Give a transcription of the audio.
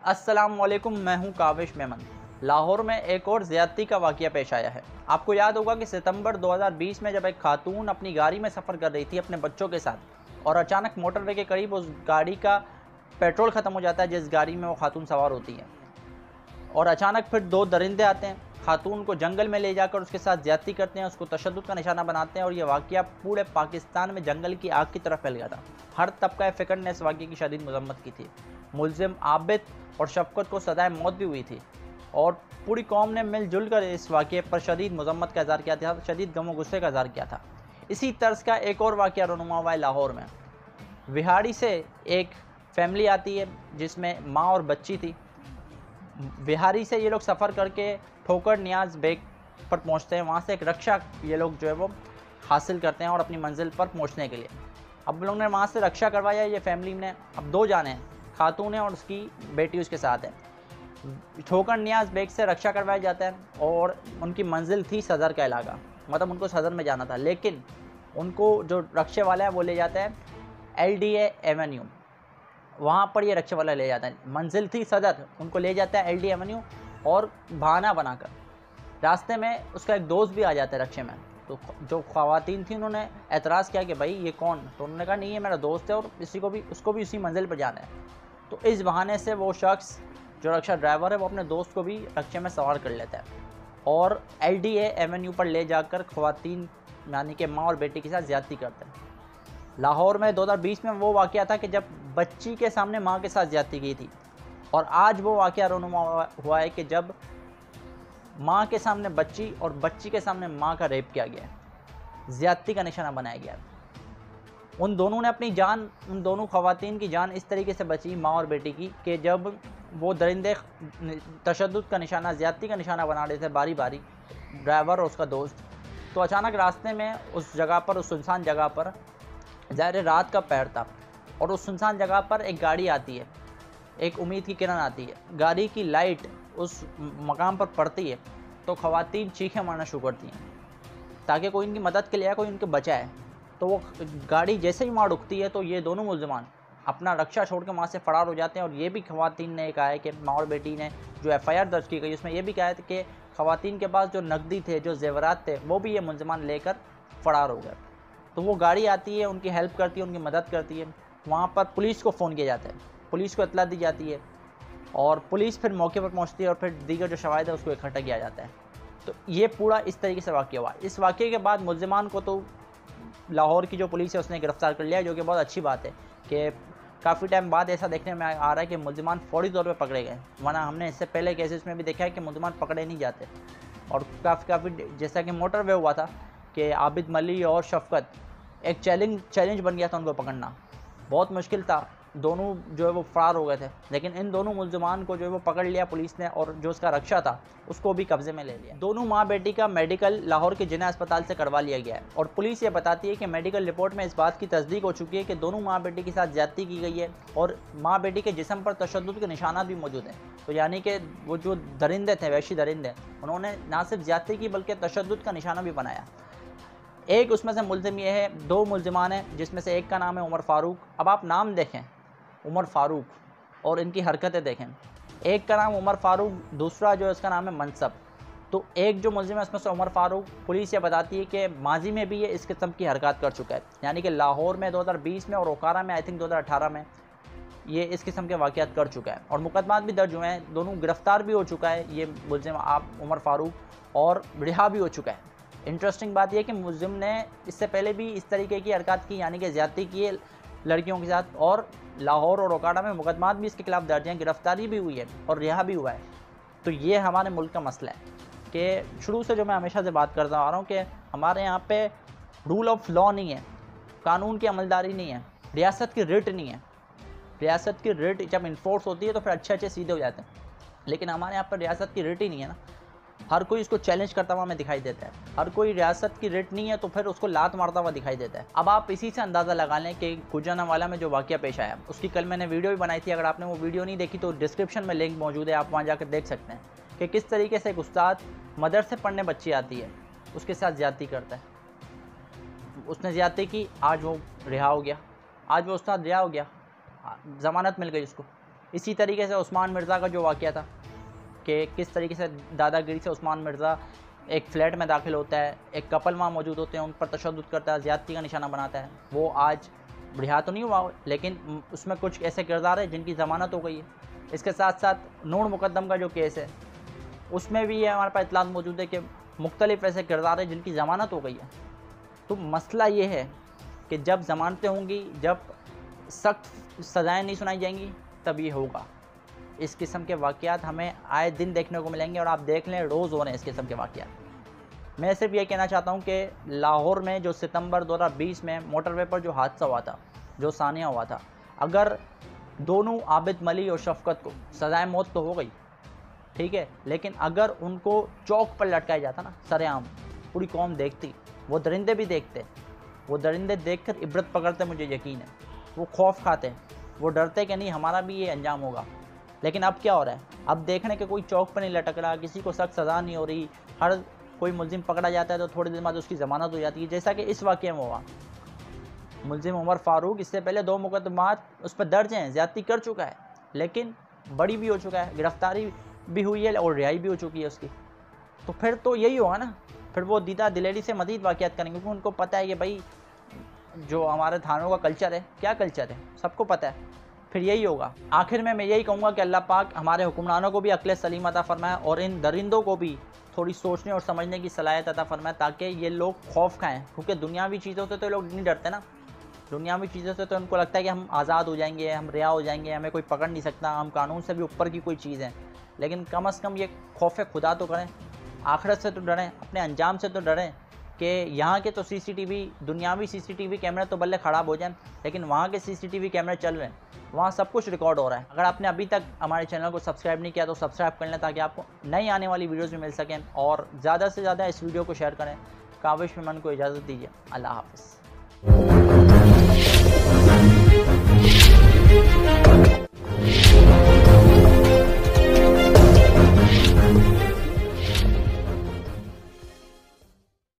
अस्सलामुअलैकुम, मैं हूं काविश मेमन। लाहौर में एक और ज़्यादती का वाक़या पेश आया है। आपको याद होगा कि सितंबर 2020 में जब एक खातून अपनी गाड़ी में सफ़र कर रही थी अपने बच्चों के साथ और अचानक मोटरवे के करीब उस गाड़ी का पेट्रोल ख़त्म हो जाता है जिस गाड़ी में वो खातून सवार होती है, और अचानक फिर दो दरिंदे आते हैं, खातून को जंगल में ले जाकर उसके साथ ज़्यादती करते हैं, उसको तशद्दुद का निशाना बनाते हैं और ये वाक़या पूरे पाकिस्तान में जंगल की आग की तरह फैल गया था। हर तबका फ़िक्र ने इस वाक़े की शदीद मज़म्मत की थी। मुलज़िम आबिद और शफ़क़त को सज़ाए मौत भी हुई थी और पूरी कौम ने मिलजुल कर इस वाक़े पर शदीद मज़म्मत का इज़हार किया था, शदीद गम व गुस्से का इज़हार किया था। इसी तर्ज का एक और वाक़या रूनुमा हुआ है लाहौर में। विहाड़ी से एक फैमिली आती है जिसमें माँ और बच्ची थी। बिहारी से ये लोग सफ़र करके ठोकर नियाज बेग पर पहुंचते हैं। वहाँ से एक रक्षा ये लोग जो है वो हासिल करते हैं और अपनी मंजिल पर पहुंचने के लिए अब लोग ने वहाँ से रक्षा करवाया। ये फैमिली ने अब दो जाने हैं, खातून है और उसकी बेटी उसके साथ है। ठोकर नियाज बेग से रक्षा करवाया जाता है और उनकी मंजिल थी सदर का इलाका, मतलब उनको सदर में जाना था, लेकिन उनको जो रक्षे वाला है वो ले जाता है LDA एवेन्यू। वहाँ पर ये रक्षा वाला ले जाता है। मंजिल थी सदर, उनको ले जाता है LDA एवेन्यू और बहाना बनाकर रास्ते में उसका एक दोस्त भी आ जाता है रक्षे में। तो जो ख़वातीन थी उन्होंने एतराज़ किया कि भाई ये कौन, तो उन्होंने कहा नहीं ये मेरा दोस्त है और उसको भी उसी मंजिल पर जाना है। तो इस बहाने से वो शख्स जो रक्षा ड्राइवर है वो अपने दोस्त को भी रक्षे में सवार कर लेता है और LDA एवेन्यू पर ले जाकर ख़वातीन यानी कि माँ और बेटी के साथ ज़्यादती करते हैं। लाहौर में 2020 में वो वाक़या था कि जब बच्ची के सामने माँ के साथ ज़्यादती की थी, और आज वो वाक़या रूनुमा हुआ है कि जब माँ के सामने बच्ची और बच्ची के सामने माँ का रेप किया गया है, ज़्यादती का निशाना बनाया गया है। उन दोनों ने अपनी जान, उन दोनों ख़वातीन की जान इस तरीके से बची, माँ और बेटी की, कि जब वो दरिंदे तशद्दुद का निशाना, ज़्यादती का निशाना बना रहे थे बारी बारी, ड्राइवर और उसका दोस्त, तो अचानक रास्ते में उस जगह पर, उस सुनसान जगह पर, ज़ाहिर रात का पहर था और उस सुनसान जगह पर एक गाड़ी आती है, एक उम्मीद की किरण आती है। गाड़ी की लाइट उस मकाम पर पड़ती है तो ख़वातीन चीखें मारना शुरू करती हैं ताकि कोई इनकी मदद के लिए आए, कोई इनके बचाए। तो वो गाड़ी जैसे ही वहाँ रुकती है तो ये दोनों मुल्ज़िमान अपना रक्षा छोड़ के वहाँ से फ़रार हो जाते हैं। और ये भी ख़वातीन ने कहा है कि माँ और बेटी ने जो FIR दर्ज की गई उसमें ये भी कहा है कि ख़वातीन के पास जो नकदी थे, जो ज़ेवरात थे, वो भी ये मुल्ज़िमान लेकर फ़रार हो गए। तो वो गाड़ी आती है, उनकी हेल्प करती है, उनकी मदद करती है। वहाँ पर पुलिस को फ़ोन किया जाता है, पुलिस को इत्तला दी जाती है और पुलिस फिर मौके पर पहुँचती है और फिर दीगर जो शवाहिद है उसको इकट्ठा किया जाता है। तो ये पूरा इस तरीके से वाक़या हुआ। इस वाक़े के बाद मुल्ज़िमान को तो लाहौर की जो पुलिस है उसने गिरफ़्तार कर लिया, जो कि बहुत अच्छी बात है कि काफ़ी टाइम बाद ऐसा देखने में आ रहा है कि मुल्ज़िमान फ़ौरी तौर पे पकड़े गए, वरना हमने इससे पहले केसेस में भी देखा है कि मुल्ज़िमान पकड़े नहीं जाते। और काफ़ी जैसा कि मोटरवे हुआ था कि आबिद मली और शफ़क़त एक चैलेंज बन गया था उनको पकड़ना, बहुत मुश्किल था, दोनों जो है वो फ़रार हो गए थे, लेकिन इन दोनों मुल्ज़िमान को जो है वो पकड़ लिया पुलिस ने और जो उसका रक्षा था उसको भी कब्ज़े में ले लिया। दोनों माँ बेटी का मेडिकल लाहौर के जिन्ना अस्पताल से करवा लिया गया है और पुलिस ये बताती है कि मेडिकल रिपोर्ट में इस बात की तस्दीक हो चुकी है कि दोनों माँ बेटी के साथ ज़्यादती की गई है और माँ बेटी के जिस्म पर तशद्दुद के निशानात भी मौजूद हैं। तो यानी कि वो जो दरिंदे थे, वहशी दरिंदे, उन्होंने ना सिर्फ ज़्यादती की बल्कि तशद्दुद का निशाना भी बनाया। एक उसमें से मुल्ज़िम ये है, दो मुल्ज़िमान हैं जिसमें से एक का नाम है उमर फ़ारूक। अब आप नाम देखें उमर फ़ारूक और इनकी हरकतें देखें, एक का नाम उमर फ़ारूक, दूसरा जो है उसका नाम है मनसब। तो एक जो मुल्ज़िम है उसमें से उमर फ़ारूक, पुलिस ये बताती है कि माजी में भी ये इस किस्म की हरकत कर चुका है, यानी कि लाहौर में 2020 में और ओकारा में आई थिंक 2018 में ये इस किस्म के वाक़यात कर चुका है और मुकदमात भी दर्ज हुए हैं, दोनों गिरफ़्तार भी हो चुका है ये मुल्ज़िम आप उमर फ़ारूक और रिहा भी हो चुका है। इंटरेस्टिंग बात यह कि मुल्ज़िम ने इससे पहले भी इस तरीके की हरकत की, यानी कि ज़्यादती की है लड़कियों के साथ, और लाहौर और ओकाड़ा में मुकदमात भी इसके खिलाफ दर्ज हैं, गिरफ़्तारी भी हुई है और रिहा भी हुआ है। तो ये हमारे मुल्क का मसला है कि शुरू से जो मैं हमेशा से बात करता आ रहा हूँ कि हमारे यहाँ पे रूल ऑफ लॉ नहीं है, कानून की अमलदारी नहीं है, रियासत की रिट नहीं है। रियासत की रिट जब इन्फोर्स होती है तो फिर अच्छे सीधे हो जाते हैं, लेकिन हमारे यहाँ पर रियासत की रिट ही नहीं है ना। हर कोई इसको चैलेंज करता हुआ हमें दिखाई देता है, हर कोई रियासत की रिट नहीं है तो फिर उसको लात मारता हुआ दिखाई देता है। अब आप इसी से अंदाज़ा लगा लें कि गुजरांवाला में जो वाक़या पेश आया, उसकी कल मैंने वीडियो भी बनाई थी। अगर आपने वो वीडियो नहीं देखी तो डिस्क्रिप्शन में लिंक मौजूद है, आप वहाँ जाकर देख सकते हैं कि किस तरीके से एक उस्ताद मदरसे पढ़ने बच्ची आती है, उसके साथ ज़्यादती करता है। उसने ज़्यादती की, आज वो रिहा हो गया, आज वो उस्ताद रिहा हो गया, ज़मानत मिल गई उसको। इसी तरीके से उस्मान मिर्ज़ा का जो वाक़या था कि किस तरीके से दादागिरी से उस्मान मिर्ज़ा एक फ़्लैट में दाखिल होता है, एक कपल वहाँ मौजूद होते हैं, उन पर तशद्दुद करता है, ज़्यादती का निशाना बनाता है। वो आज रिहा तो नहीं हुआ, लेकिन उसमें कुछ ऐसे किरदार हैं जिनकी ज़मानत हो गई है। इसके साथ साथ नूर मुकद्दम का जो केस है, उसमें भी ये हमारे पास इत्तलात मौजूद है कि मुख्तलिफ ऐसे किरदार हैं जिनकी ज़मानत हो गई है। तो मसला ये है कि जब ज़मानतें होंगी, जब सख्त सज़ाएँ नहीं सुनाई जाएंगी, तब ये होगा। इस किस्म के वाक़यात हमें आए दिन देखने को मिलेंगे और आप देख लें, रोज़ हो रहे हैं इस किस्म के वाक़यात। मैं सिर्फ ये कहना चाहता हूँ कि लाहौर में जो सितंबर 2020 में मोटरवे पर जो हादसा हुआ था, जो सानिया हुआ था, अगर दोनों आबिद मली और शफ़क़त को सज़ाए मौत तो हो गई, ठीक है, लेकिन अगर उनको चौक पर लटकाया जाता ना सरेआम, पूरी कौम देखती, वो दरिंदे भी देखते, वो दरिंदे देखकर इबरत पकड़ते, मुझे यकीन है। वो खौफ खाते, वो डरते कि नहीं हमारा भी ये अंजाम होगा। लेकिन अब क्या हो रहा है? अब देखने के कोई चौक पर नहीं लटक रहा, किसी को सख्त सज़ा नहीं हो रही। हर कोई मुलजिम पकड़ा जाता है तो थोड़ी देर बाद उसकी ज़मानत हो जाती है, जैसा कि इस वाक़ये में हुआ। मुलजिम उमर फ़ारूक, इससे पहले 2 मुकदमात उस पर दर्ज हैं, ज़्यादती कर चुका है, लेकिन बड़ी भी हो चुका है, गिरफ़्तारी भी हुई है और रिहाई भी हो चुकी है उसकी। तो फिर तो यही होगा ना, फिर वो दीदा दिलेरी से मज़ीद वाक़यात करेंगे, क्योंकि उनको पता है कि भाई जो हमारे थानों का कल्चर है, क्या कल्चर है, सबको पता है। फिर यही होगा। आखिर में मैं यही कहूँगा कि अल्लाह पाक हमारे हुक्मरानों को भी अक्ल सलीम अता फ़रमाए और इन दरिंदों को भी थोड़ी सोचने और समझने की सलाहियत अता फ़रमाए, ताकि ये लोग खौफ खाएँ। क्योंकि दुनियावी चीज़ों से तो लोग नहीं डरते ना, दुनियावी चीज़ों से तो उनको लगता है कि हम आज़ाद हो जाएंगे, हम रिहा हो जाएंगे, हमें कोई पकड़ नहीं सकता, हम कानून से भी ऊपर की कोई चीज़ है। लेकिन कम से कम ये खौफ खुदा तो करें, आखिरत से तो डरें, अपने अंजाम से तो डरें कि यहाँ के तो सीसीटीवी, दुनियावी सीसीटीवी कैमरे तो बल्ले ख़राब हो जाएं, लेकिन वहाँ के सीसीटीवी कैमरे चल रहे हैं, वहाँ सब कुछ रिकॉर्ड हो रहा है। अगर आपने अभी तक हमारे चैनल को सब्सक्राइब नहीं किया तो सब्सक्राइब कर लें, ताकि आपको नई आने वाली वीडियोज़ भी मिल सकें, और ज़्यादा से ज़्यादा इस वीडियो को शेयर करें। काविश मेमन को इजाज़त दीजिए। अल्लाह हाफ़िज़।